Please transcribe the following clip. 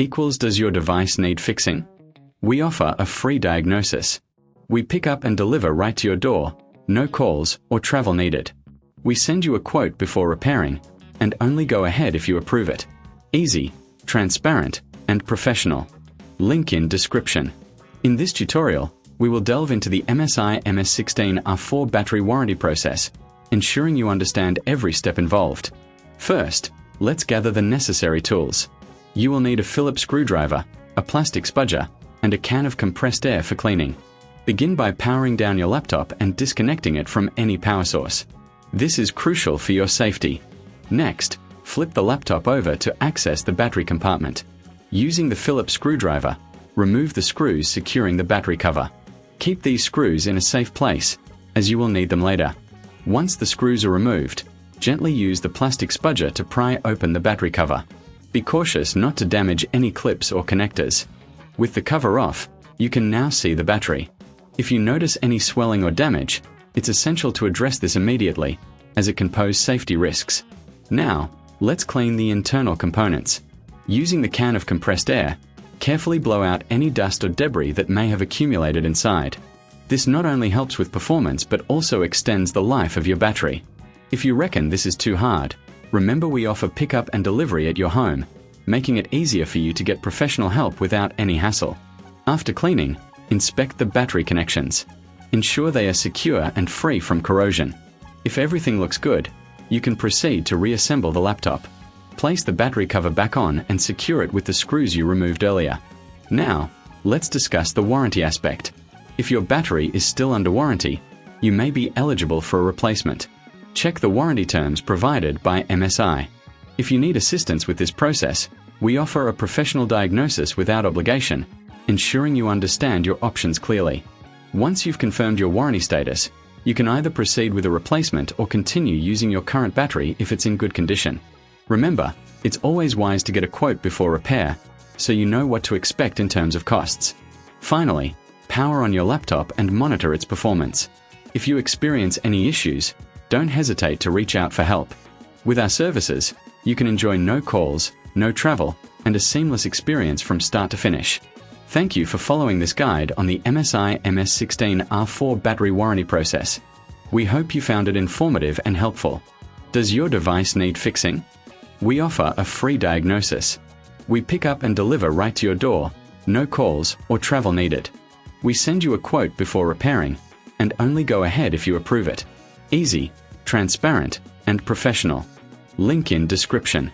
equals does your device need fixing? We offer a free diagnosis. We pick up and deliver right to your door, no calls or travel needed. We send you a quote before repairing, and only go ahead if you approve it. Easy, transparent, and professional. Link in description. In this tutorial, we will delve into the MSI MS16R4 battery warranty process, ensuring you understand every step involved. First, let's gather the necessary tools. You will need a Phillips screwdriver, a plastic spudger, and a can of compressed air for cleaning. Begin by powering down your laptop and disconnecting it from any power source. This is crucial for your safety. Next, flip the laptop over to access the battery compartment. Using the Phillips screwdriver, remove the screws securing the battery cover. Keep these screws in a safe place, as you will need them later. Once the screws are removed, gently use the plastic spudger to pry open the battery cover. Be cautious not to damage any clips or connectors. With the cover off, you can now see the battery. If you notice any swelling or damage, it's essential to address this immediately, as it can pose safety risks. Now, let's clean the internal components. Using the can of compressed air, carefully blow out any dust or debris that may have accumulated inside. This not only helps with performance but also extends the life of your battery. If you reckon this is too hard, remember we offer pickup and delivery at your home, making it easier for you to get professional help without any hassle. After cleaning, inspect the battery connections. Ensure they are secure and free from corrosion. If everything looks good, you can proceed to reassemble the laptop. Place the battery cover back on and secure it with the screws you removed earlier. Now, let's discuss the warranty aspect. If your battery is still under warranty, you may be eligible for a replacement. Check the warranty terms provided by MSI. If you need assistance with this process, we offer a professional diagnosis without obligation, ensuring you understand your options clearly. Once you've confirmed your warranty status, you can either proceed with a replacement or continue using your current battery if it's in good condition. Remember, it's always wise to get a quote before repair, so you know what to expect in terms of costs. Finally, power on your laptop and monitor its performance. If you experience any issues, don't hesitate to reach out for help. With our services, you can enjoy no calls, no travel, and a seamless experience from start to finish. Thank you for following this guide on the MSI MS16R4 battery warranty process. We hope you found it informative and helpful. Does your device need fixing? We offer a free diagnosis. We pick up and deliver right to your door, no calls or travel needed. We send you a quote before repairing, and only go ahead if you approve it. Easy, transparent, and professional. Link in description.